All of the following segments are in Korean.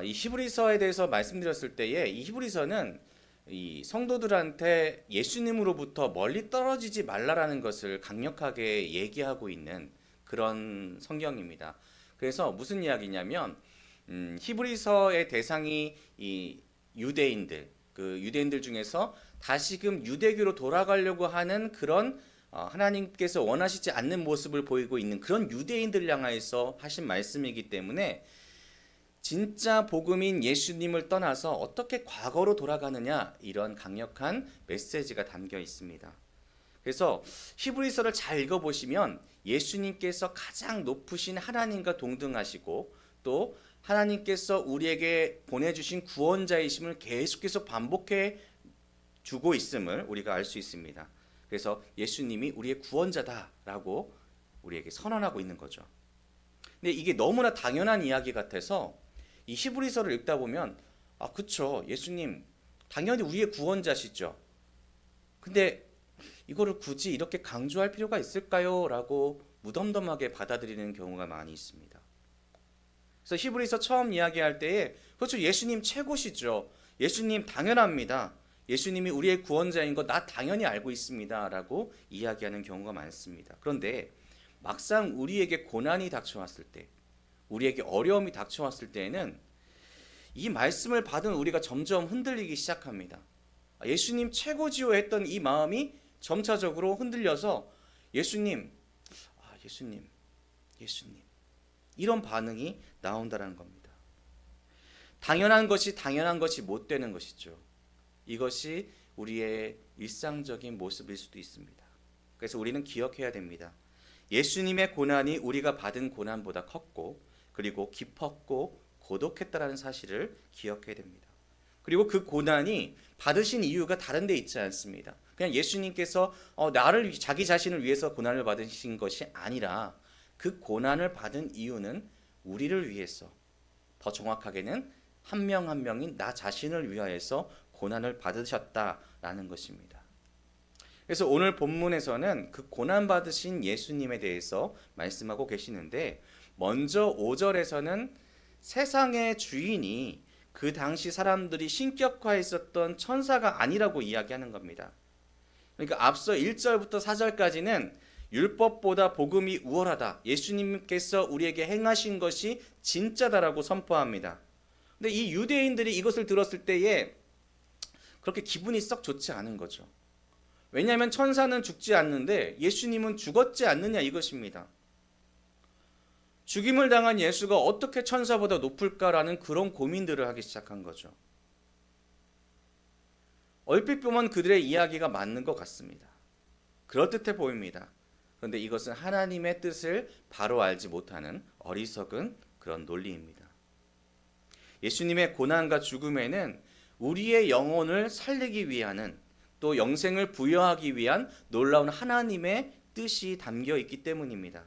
이 히브리서에 대해서 말씀드렸을 때에 이 히브리서는 이 성도들한테 예수님으로부터 멀리 떨어지지 말라라는 것을 강력하게 얘기하고 있는 그런 성경입니다. 그래서 무슨 이야기냐면 히브리서의 대상이 이 유대인들, 그 유대인들 중에서 다시금 유대교로 돌아가려고 하는 그런 하나님께서 원하시지 않는 모습을 보이고 있는 그런 유대인들 향해서 하신 말씀이기 때문에 진짜 복음인 예수님을 떠나서 어떻게 과거로 돌아가느냐, 이런 강력한 메시지가 담겨 있습니다. 그래서 히브리서를 잘 읽어보시면 예수님께서 가장 높으신 하나님과 동등하시고 또 하나님께서 우리에게 보내주신 구원자이심을 계속해서 반복해 주고 있음을 우리가 알 수 있습니다. 그래서 예수님이 우리의 구원자다라고 우리에게 선언하고 있는 거죠. 근데 이게 너무나 당연한 이야기 같아서 이 히브리서를 읽다 보면 그쵸, 예수님 당연히 우리의 구원자시죠. 근데 이거를 굳이 이렇게 강조할 필요가 있을까요? 라고 무덤덤하게 받아들이는 경우가 많이 있습니다. 그래서 히브리서 처음 이야기할 때에 그렇죠, 예수님 최고시죠. 예수님 당연합니다. 예수님이 우리의 구원자인 거 나 당연히 알고 있습니다. 라고 이야기하는 경우가 많습니다. 그런데 막상 우리에게 고난이 닥쳐왔을 때, 우리에게 어려움이 닥쳐왔을 때에는 이 말씀을 받은 우리가 점점 흔들리기 시작합니다. 예수님 최고지요 했던 이 마음이 점차적으로 흔들려서 예수님 이런 반응이 나온다는 겁니다. 당연한 것이 못 되는 것이죠. 이것이 우리의 일상적인 모습일 수도 있습니다. 그래서 우리는 기억해야 됩니다. 예수님의 고난이 우리가 받은 고난보다 컸고 그리고 깊었고 고독했다라는 사실을 기억해야 됩니다. 그리고 그 고난이 받으신 이유가 다른 데 있지 않습니다. 그냥 예수님께서 자기 자신을 위해서 고난을 받으신 것이 아니라 그 고난을 받은 이유는 우리를 위해서, 더 정확하게는 한 명 한 명인 나 자신을 위하여서 고난을 받으셨다라는 것입니다. 그래서 오늘 본문에서는 그 고난 받으신 예수님에 대해서 말씀하고 계시는데, 먼저 5절에서는 세상의 주인이 그 당시 사람들이 신격화했었던 천사가 아니라고 이야기하는 겁니다. 그러니까 앞서 1절부터 4절까지는 율법보다 복음이 우월하다, 예수님께서 우리에게 행하신 것이 진짜다라고 선포합니다. 근데 이 유대인들이 이것을 들었을 때에 그렇게 기분이 썩 좋지 않은 거죠. 왜냐하면 천사는 죽지 않는데 예수님은 죽었지 않느냐, 이것입니다. 죽임을 당한 예수가 어떻게 천사보다 높을까라는 그런 고민들을 하기 시작한 거죠. 얼핏 보면 그들의 이야기가 맞는 것 같습니다. 그럴듯해 보입니다. 그런데 이것은 하나님의 뜻을 바로 알지 못하는 어리석은 그런 논리입니다. 예수님의 고난과 죽음에는 우리의 영혼을 살리기 위한, 또 영생을 부여하기 위한 놀라운 하나님의 뜻이 담겨 있기 때문입니다.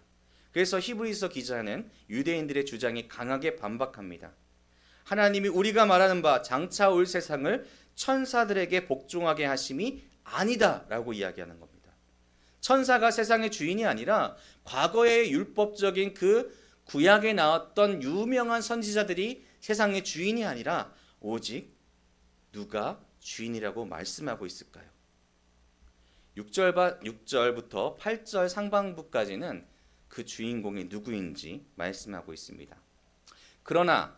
그래서 히브리서 기자는 유대인들의 주장이 강하게 반박합니다. 하나님이 우리가 말하는 바 장차 올 세상을 천사들에게 복종하게 하심이 아니다라고 이야기하는 겁니다. 천사가 세상의 주인이 아니라 과거의 율법적인 그 구약에 나왔던 유명한 선지자들이 세상의 주인이 아니라 오직 누가 주인이라고 말씀하고 있을까요? 6절부터 8절 상반부까지는 그 주인공이 누구인지 말씀하고 있습니다. 그러나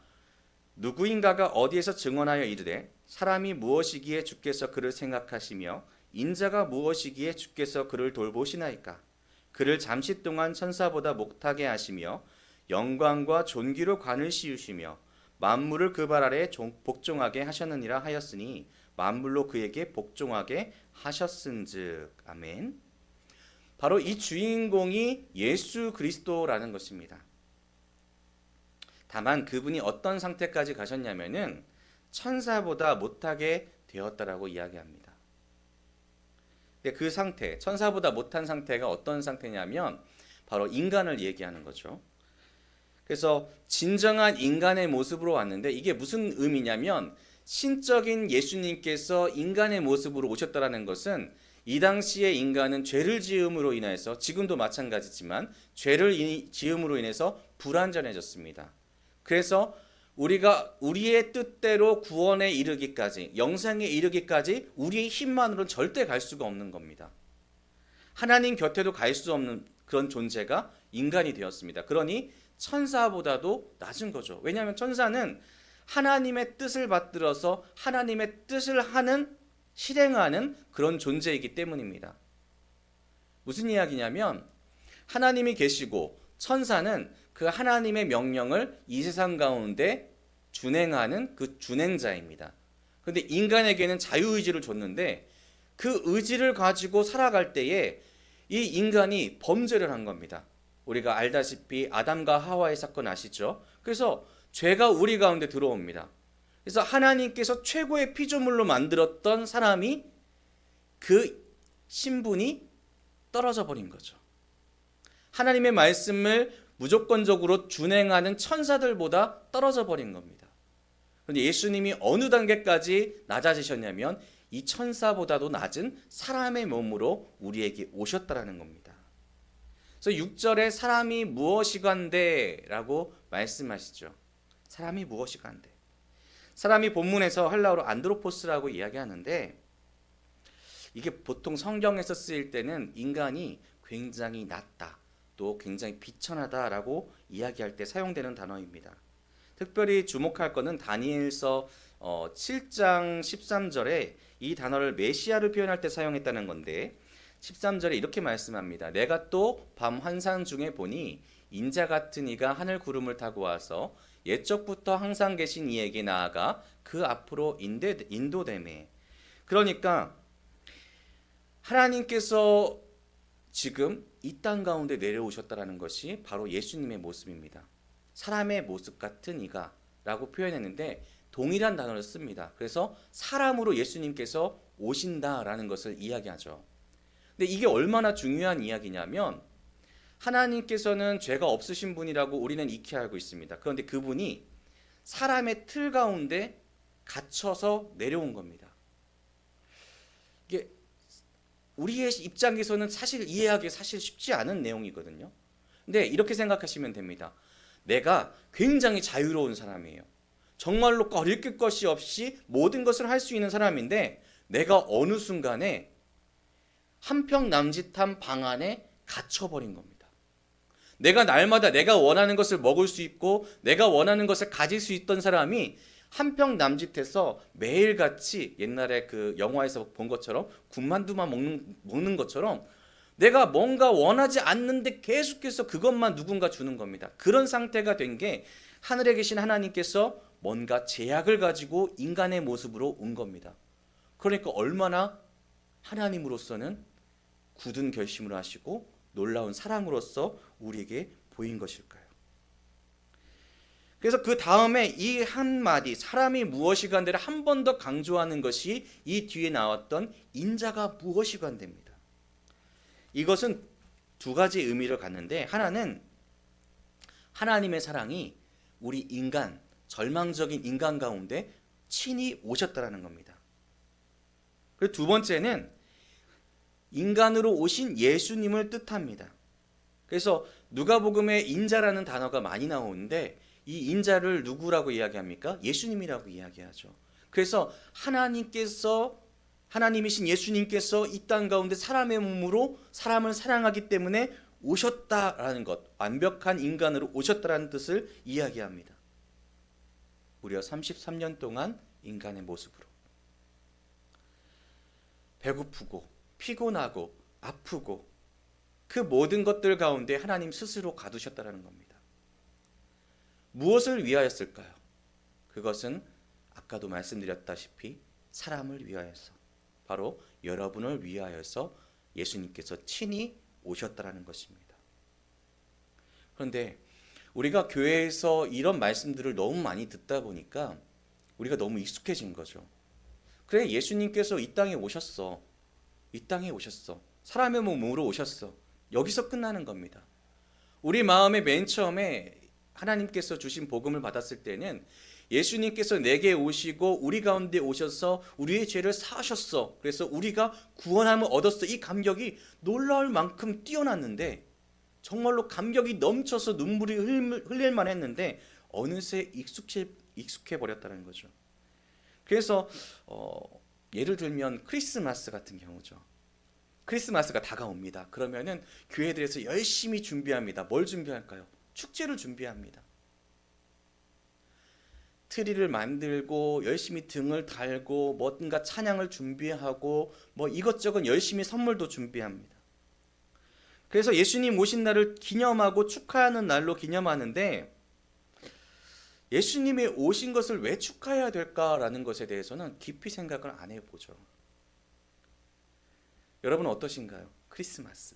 누구인가가 어디에서 증언하여 이르되 사람이 무엇이기에 주께서 그를 생각하시며 인자가 무엇이기에 주께서 그를 돌보시나이까. 그를 잠시 동안 천사보다 못하게 하시며 영광과 존귀로 관을 씌우시며 만물을 그 발 아래 복종하게 하셨느니라 하였으니 만물로 그에게 복종하게 하셨은즉. 아멘. 바로 이 주인공이 예수 그리스도라는 것입니다. 다만 그분이 어떤 상태까지 가셨냐면은 천사보다 못하게 되었다라고 이야기합니다. 근데 그 상태, 천사보다 못한 상태가 어떤 상태냐면 바로 인간을 얘기하는 거죠. 그래서 진정한 인간의 모습으로 왔는데, 이게 무슨 의미냐면 신적인 예수님께서 인간의 모습으로 오셨다라는 것은 이 당시의 인간은 죄를 지음으로 인해서, 지금도 마찬가지지만 죄를 지음으로 인해서 불완전해졌습니다. 그래서 우리가 우리의 뜻대로 구원에 이르기까지, 영생에 이르기까지 우리의 힘만으로는 절대 갈 수가 없는 겁니다. 하나님 곁에도 갈 수 없는 그런 존재가 인간이 되었습니다. 그러니 천사보다도 낮은 거죠. 왜냐하면 천사는 하나님의 뜻을 받들어서 하나님의 뜻을 실행하는 그런 존재이기 때문입니다. 무슨 이야기냐면 하나님이 계시고 천사는 그 하나님의 명령을 이 세상 가운데 준행하는 그 준행자입니다. 그런데 인간에게는 자유의지를 줬는데 그 의지를 가지고 살아갈 때에 이 인간이 범죄를 한 겁니다. 우리가 알다시피 아담과 하와의 사건 아시죠? 그래서 죄가 우리 가운데 들어옵니다. 그래서 하나님께서 최고의 피조물로 만들었던 사람이 그 신분이 떨어져 버린 거죠. 하나님의 말씀을 무조건적으로 준행하는 천사들보다 떨어져 버린 겁니다. 그런데 예수님이 어느 단계까지 낮아지셨냐면 이 천사보다도 낮은 사람의 몸으로 우리에게 오셨다라는 겁니다. 그래서 6절에 사람이 무엇이간데 라고 말씀하시죠. 사람이 무엇이간데. 사람이 본문에서 헬라어로 안드로포스라고 이야기하는데 이게 보통 성경에서 쓰일 때는 인간이 굉장히 낮다, 또 굉장히 비천하다라고 이야기할 때 사용되는 단어입니다. 특별히 주목할 것은 다니엘서 7장 13절에 이 단어를 메시아를 표현할 때 사용했다는 건데 13절에 이렇게 말씀합니다. 내가 또 밤 환상 중에 보니 인자 같은 이가 하늘 구름을 타고 와서 옛적부터 항상 계신 이에게 나아가 그 앞으로 인도되매. 그러니까 하나님께서 지금 이 땅 가운데 내려오셨다라는 것이 바로 예수님의 모습입니다. 사람의 모습 같은 이가 라고 표현했는데 동일한 단어를 씁니다. 그래서 사람으로 예수님께서 오신다라는 것을 이야기하죠. 근데 이게 얼마나 중요한 이야기냐면 하나님께서는 죄가 없으신 분이라고 우리는 익히 알고 있습니다. 그런데 그분이 사람의 틀 가운데 갇혀서 내려온 겁니다. 이게 우리의 입장에서는 사실 이해하기 쉽지 않은 내용이거든요. 근데 이렇게 생각하시면 됩니다. 내가 굉장히 자유로운 사람이에요. 정말로 거리낄 것이 없이 모든 것을 할 수 있는 사람인데 내가 어느 순간에 한평 남짓한 방 안에 갇혀버린 겁니다. 내가 날마다 내가 원하는 것을 먹을 수 있고 내가 원하는 것을 가질 수 있던 사람이 한평 남짓해서 매일같이 옛날에 그 영화에서 본 것처럼 군만두만 먹는 것처럼 내가 뭔가 원하지 않는데 계속해서 그것만 누군가 주는 겁니다. 그런 상태가 된 게 하늘에 계신 하나님께서 뭔가 제약을 가지고 인간의 모습으로 온 겁니다. 그러니까 얼마나 하나님으로서는 굳은 결심을 하시고 놀라운 사랑으로서 우리에게 보인 것일까요? 그래서 그 다음에 이 한마디 사람이 무엇이간데를 한 번 더 강조하는 것이 이 뒤에 나왔던 인자가 무엇이간데입니다. 이것은 두 가지 의미를 갖는데 하나는 하나님의 사랑이 우리 인간, 절망적인 인간 가운데 친히 오셨다라는 겁니다. 그리고 두 번째는 인간으로 오신 예수님을 뜻합니다. 그래서 누가복음에 인자라는 단어가 많이 나오는데 이 인자를 누구라고 이야기합니까? 예수님이라고 이야기하죠. 그래서 하나님이신 예수님께서 이 땅 가운데 사람의 몸으로 사람을 사랑하기 때문에 오셨다라는 것, 완벽한 인간으로 오셨다라는 뜻을 이야기합니다. 무려 33년 동안 인간의 모습으로 배고프고 피곤하고 아프고 그 모든 것들 가운데 하나님 스스로 가두셨다라는 겁니다. 무엇을 위하였을까요? 그것은 아까도 말씀드렸다시피 사람을 위하여서, 바로 여러분을 위하여서 예수님께서 친히 오셨다라는 것입니다. 그런데 우리가 교회에서 이런 말씀들을 너무 많이 듣다 보니까 우리가 너무 익숙해진 거죠. 그래, 예수님께서 이 땅에 오셨어. 이 땅에 오셨어. 사람의 몸으로 오셨어. 여기서 끝나는 겁니다. 우리 마음의 맨 처음에 하나님께서 주신 복음을 받았을 때는 예수님께서 내게 오시고 우리 가운데 오셔서 우리의 죄를 사하셨어. 그래서 우리가 구원함을 얻었어. 이 감격이 놀라울 만큼 뛰어났는데 정말로 감격이 넘쳐서 눈물이 흘릴만 했는데 어느새 익숙해 버렸다는 거죠. 그래서 예를 들면 크리스마스 같은 경우죠. 크리스마스가 다가옵니다. 그러면은 교회들에서 열심히 준비합니다. 뭘 준비할까요? 축제를 준비합니다. 트리를 만들고 열심히 등을 달고 뭔가 찬양을 준비하고 뭐 이것저것 열심히 선물도 준비합니다. 그래서 예수님 오신 날을 기념하고 축하하는 날로 기념하는데, 예수님이 오신 것을 왜 축하해야 될까라는 것에 대해서는 깊이 생각을 안 해보죠. 여러분 어떠신가요? 크리스마스.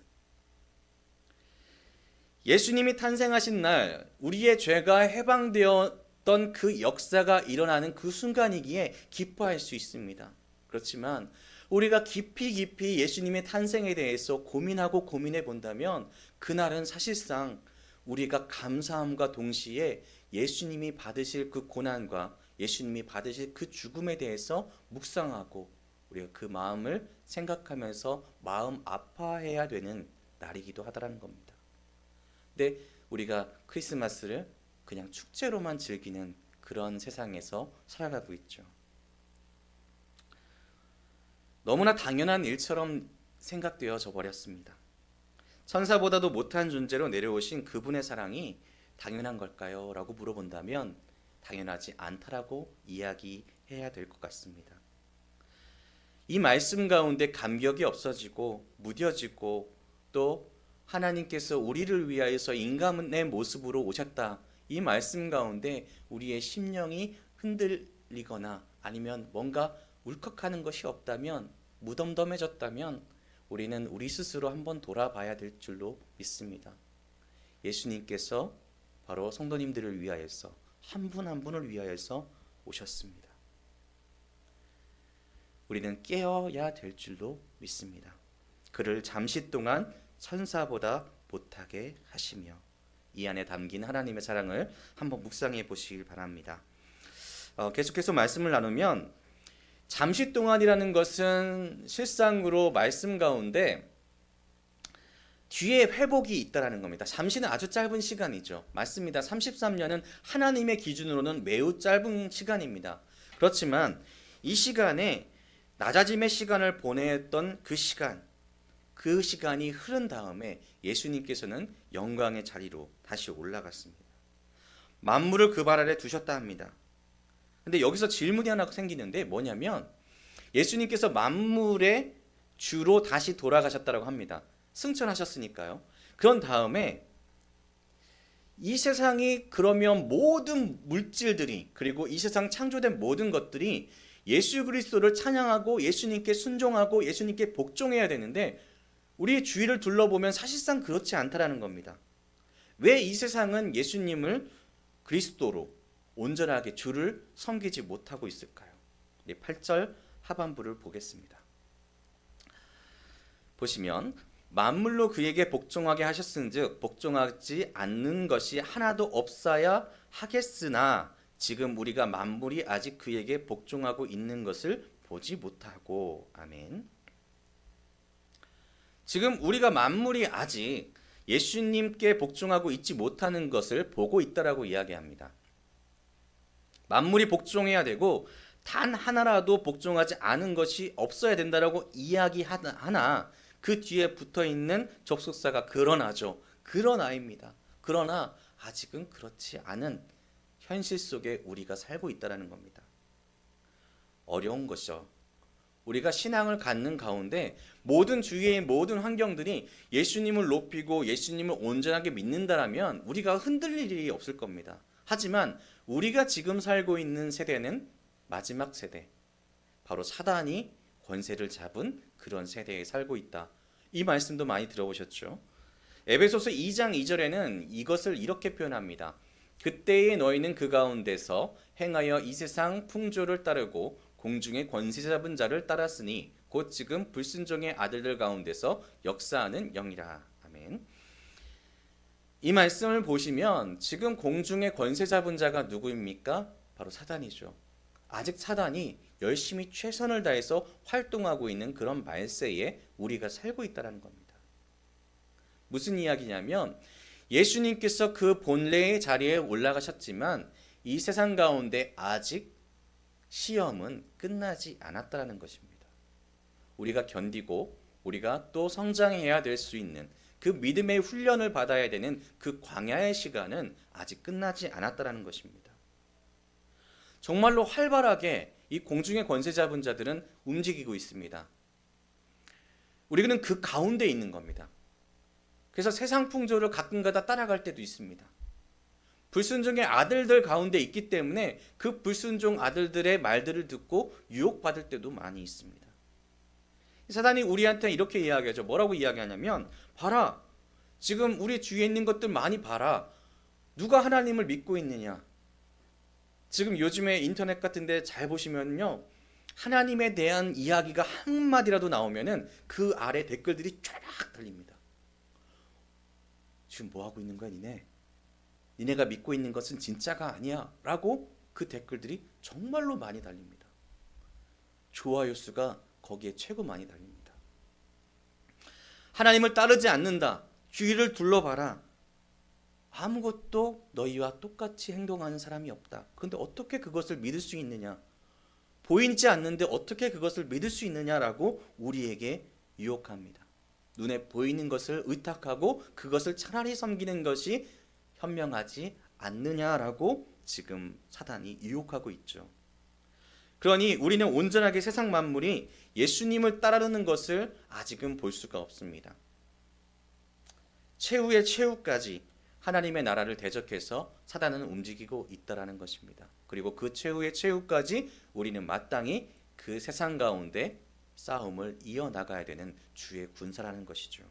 예수님이 탄생하신 날, 우리의 죄가 해방되었던 그 역사가 일어나는 그 순간이기에 기뻐할 수 있습니다. 그렇지만 우리가 깊이 예수님의 탄생에 대해서 고민하고 고민해 본다면, 그날은 사실상 우리가 감사함과 동시에 예수님이 받으실 그 고난과 예수님이 받으실 그 죽음에 대해서 묵상하고 우리가 그 마음을 생각하면서 마음 아파해야 되는 날이기도 하다는 겁니다. 근데 우리가 크리스마스를 그냥 축제로만 즐기는 그런 세상에서 살아가고 있죠. 너무나 당연한 일처럼 생각되어져 버렸습니다. 천사보다도 못한 존재로 내려오신 그분의 사랑이 당연한 걸까요? 라고 물어본다면 당연하지 않다라고 이야기해야 될 것 같습니다. 이 말씀 가운데 감격이 없어지고 무뎌지고, 또 하나님께서 우리를 위하여서 인간의 모습으로 오셨다, 이 말씀 가운데 우리의 심령이 흔들리거나 아니면 뭔가 울컥하는 것이 없다면, 무덤덤해졌다면 우리는 우리 스스로 한번 돌아봐야 될 줄로 믿습니다. 예수님께서 바로 성도님들을 위하여서, 한 분 한 분을 위하여서 오셨습니다. 우리는 깨어야 될 줄로 믿습니다. 그를 잠시 동안 천사보다 못하게 하시며, 이 안에 담긴 하나님의 사랑을 한번 묵상해 보시길 바랍니다. 계속해서 말씀을 나누면, 잠시 동안이라는 것은 실상으로 말씀 가운데 뒤에 회복이 있다라는 겁니다. 잠시는 아주 짧은 시간이죠. 맞습니다. 33년은 하나님의 기준으로는 매우 짧은 시간입니다. 그렇지만 이 시간에 낮아짐의 시간을 보냈던 그 시간이 흐른 다음에 예수님께서는 영광의 자리로 다시 올라갔습니다. 만물을 그 발 아래 두셨다 합니다. 근데 여기서 질문이 하나 생기는데, 뭐냐면 예수님께서 만물의 주로 다시 돌아가셨다고 합니다. 승천하셨으니까요. 그런 다음에 이 세상이, 그러면 모든 물질들이, 그리고 이 세상 창조된 모든 것들이 예수 그리스도를 찬양하고 예수님께 순종하고 예수님께 복종해야 되는데, 우리의 주위를 둘러보면 사실상 그렇지 않다라는 겁니다. 왜 이 세상은 예수님을 그리스도로 온전하게 주를 섬기지 못하고 있을까요? 8절 하반부를 보겠습니다. 보시면, 만물로 그에게 복종하게 하셨은즉 복종하지 않는 것이 하나도 없어야 하겠으나 지금 우리가 만물이 아직 그에게 복종하고 있는 것을 보지 못하고. 아멘. 지금 우리가 만물이 아직 예수님께 복종하고 있지 못하는 것을 보고 있다라고 이야기합니다. 만물이 복종해야 되고 단 하나라도 복종하지 않은 것이 없어야 된다라고 이야기하나 그 뒤에 붙어있는 접속사가 그러나죠. 그러나입니다. 그러나 아직은 그렇지 않은 현실 속에 우리가 살고 있다는 겁니다. 어려운 것이죠. 우리가 신앙을 갖는 가운데 모든 주위의 모든 환경들이 예수님을 높이고 예수님을 온전하게 믿는다라면 우리가 흔들릴 일이 없을 겁니다. 하지만 우리가 지금 살고 있는 세대는 마지막 세대, 바로 사단이 권세를 잡은 그런 세대에 살고 있다. 이 말씀도 많이 들어보셨죠? 에베소서 2장 2절에는 이것을 이렇게 표현합니다. 그때에 너희는 그 가운데서 행하여 이 세상 풍조를 따르고 공중의 권세 잡은 자를 따랐으니 곧 지금 불순종의 아들들 가운데서 역사하는 영이라. 아멘. 이 말씀을 보시면 지금 공중의 권세 잡은 자가 누구입니까? 바로 사단이죠. 아직 사단이 열심히 최선을 다해서 활동하고 있는 그런 말세에 우리가 살고 있다는 겁니다. 무슨 이야기냐면 예수님께서 그 본래의 자리에 올라가셨지만 이 세상 가운데 아직 시험은 끝나지 않았다는 것입니다. 우리가 견디고 우리가 또 성장해야 될 수 있는 그 믿음의 훈련을 받아야 되는 그 광야의 시간은 아직 끝나지 않았다는 것입니다. 정말로 활발하게 이 공중의 권세 잡은 자들은 움직이고 있습니다. 우리는 그 가운데 있는 겁니다. 그래서 세상 풍조를 가끔가다 따라갈 때도 있습니다. 불순종의 아들들 가운데 있기 때문에 그 불순종 아들들의 말들을 듣고 유혹받을 때도 많이 있습니다. 사단이 우리한테 이렇게 이야기하죠. 뭐라고 이야기하냐면, 봐라, 지금 우리 주위에 있는 것들 많이 봐라. 누가 하나님을 믿고 있느냐. 지금 요즘에 인터넷 같은 데 잘 보시면요, 하나님에 대한 이야기가 한마디라도 나오면은 그 아래 댓글들이 쫙 달립니다. 지금 뭐 하고 있는 거야 니네? 니네가 믿고 있는 것은 진짜가 아니야 라고 그 댓글들이 정말로 많이 달립니다. 좋아요 수가 거기에 최고 많이 달립니다. 하나님을 따르지 않는다. 주위를 둘러봐라. 아무것도 너희와 똑같이 행동하는 사람이 없다. 그런데 어떻게 그것을 믿을 수 있느냐? 보이지 않는데 어떻게 그것을 믿을 수 있느냐라고 우리에게 유혹합니다. 눈에 보이는 것을 의탁하고 그것을 차라리 섬기는 것이 현명하지 않느냐라고 지금 사단이 유혹하고 있죠. 그러니 우리는 온전하게 세상 만물이 예수님을 따르는 것을 아직은 볼 수가 없습니다. 최후의 최후까지 하나님의 나라를 대적해서 사단은 움직이고 있다라는 것입니다. 그리고 그 최후의 최후까지 우리는 마땅히 그 세상 가운데 싸움을 이어나가야 되는 주의 군사라는 것이죠.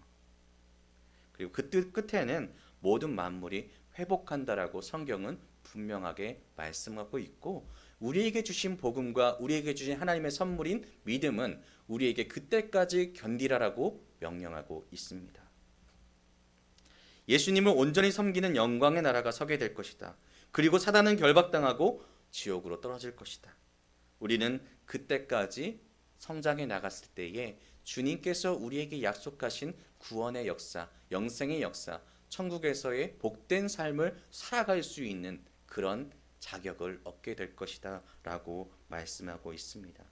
그리고 그 뜻 끝에는 모든 만물이 회복한다라고 성경은 분명하게 말씀하고 있고, 우리에게 주신 복음과 우리에게 주신 하나님의 선물인 믿음은 우리에게 그때까지 견디라라고 명령하고 있습니다. 예수님을 온전히 섬기는 영광의 나라가 서게 될 것이다. 그리고 사단은 결박당하고 지옥으로 떨어질 것이다. 우리는 그때까지 성장해 나갔을 때에 주님께서 우리에게 약속하신 구원의 역사, 영생의 역사, 천국에서의 복된 삶을 살아갈 수 있는 그런 자격을 얻게 될 것이다 라고 말씀하고 있습니다.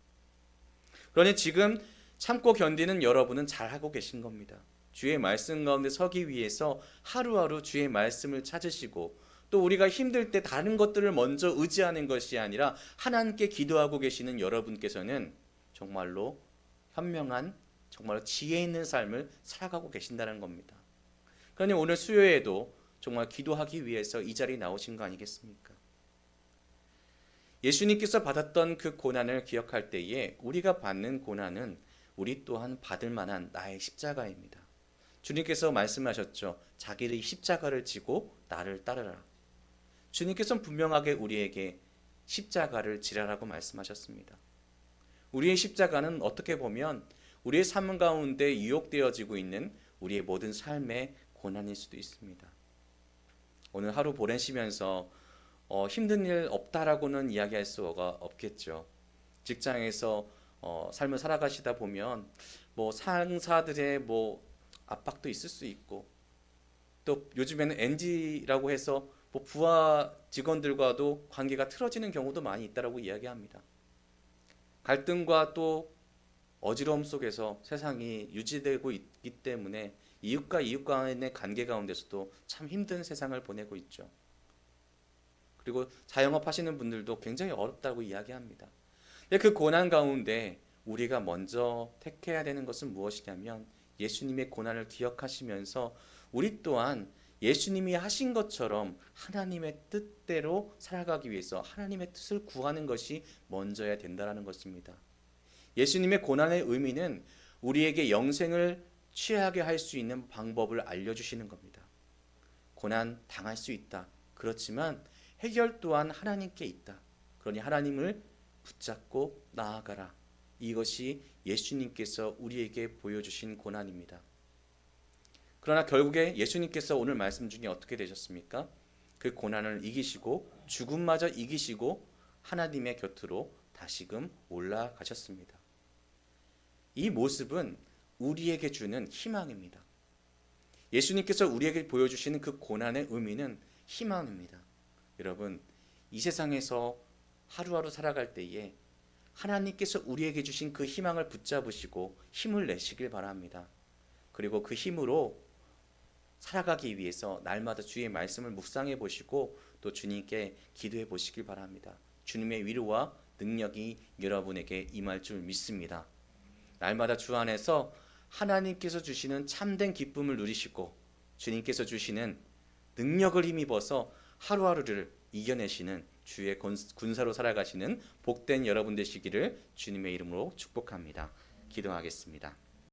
그러니 지금 참고 견디는 여러분은 잘하고 계신 겁니다. 주의 말씀 가운데 서기 위해서 하루하루 주의 말씀을 찾으시고, 또 우리가 힘들 때 다른 것들을 먼저 의지하는 것이 아니라 하나님께 기도하고 계시는 여러분께서는 정말로 현명한, 정말로 지혜 있는 삶을 살아가고 계신다는 겁니다. 그러니 오늘 수요에도 정말 기도하기 위해서 이 자리에 나오신 거 아니겠습니까? 예수님께서 받았던 그 고난을 기억할 때에 우리가 받는 고난은 우리 또한 받을 만한 나의 십자가입니다. 주님께서 말씀하셨죠. 자기의 십자가를 지고 나를 따르라. 주님께서는 분명하게 우리에게 십자가를 지라라고 말씀하셨습니다. 우리의 십자가는 어떻게 보면 우리의 삶 가운데 유혹되어지고 있는 우리의 모든 삶의 고난일 수도 있습니다. 오늘 하루 보내시면서 힘든 일 없다라고는 이야기할 수가 없겠죠. 직장에서 삶을 살아가시다 보면 상사들의 압박도 있을 수 있고, 또 요즘에는 NG라고 해서 부하 직원들과도 관계가 틀어지는 경우도 많이 있다라고 이야기합니다. 갈등과 또 어지러움 속에서 세상이 유지되고 있기 때문에 이웃과 이웃 간의 관계 가운데서도 참 힘든 세상을 보내고 있죠. 그리고 자영업 하시는 분들도 굉장히 어렵다고 이야기합니다. 근데 그 고난 가운데 우리가 먼저 택해야 되는 것은 무엇이냐면 예수님의 고난을 기억하시면서 우리 또한 예수님이 하신 것처럼 하나님의 뜻대로 살아가기 위해서 하나님의 뜻을 구하는 것이 먼저야 된다는 것입니다. 예수님의 고난의 의미는 우리에게 영생을 취하게 할 수 있는 방법을 알려주시는 겁니다. 고난 당할 수 있다. 그렇지만 해결 또한 하나님께 있다. 그러니 하나님을 붙잡고 나아가라. 이것이 예수님께서 우리에게 보여주신 고난입니다. 그러나 결국에 예수님께서 오늘 말씀 중에 어떻게 되셨습니까? 그 고난을 이기시고 죽음마저 이기시고 하나님의 곁으로 다시금 올라가셨습니다. 이 모습은 우리에게 주는 희망입니다. 예수님께서 우리에게 보여주시는 그 고난의 의미는 희망입니다. 여러분, 이 세상에서 하루하루 살아갈 때에 하나님께서 우리에게 주신 그 희망을 붙잡으시고 힘을 내시길 바랍니다. 그리고 그 힘으로 살아가기 위해서 날마다 주의 말씀을 묵상해 보시고 또 주님께 기도해 보시길 바랍니다. 주님의 위로와 능력이 여러분에게 임할 줄 믿습니다. 날마다 주 안에서 하나님께서 주시는 참된 기쁨을 누리시고 주님께서 주시는 능력을 힘입어서 하루하루를 이겨내시는 주의 군사로 살아가시는 복된 여러분 되시기를 주님의 이름으로 축복합니다. 기도하겠습니다.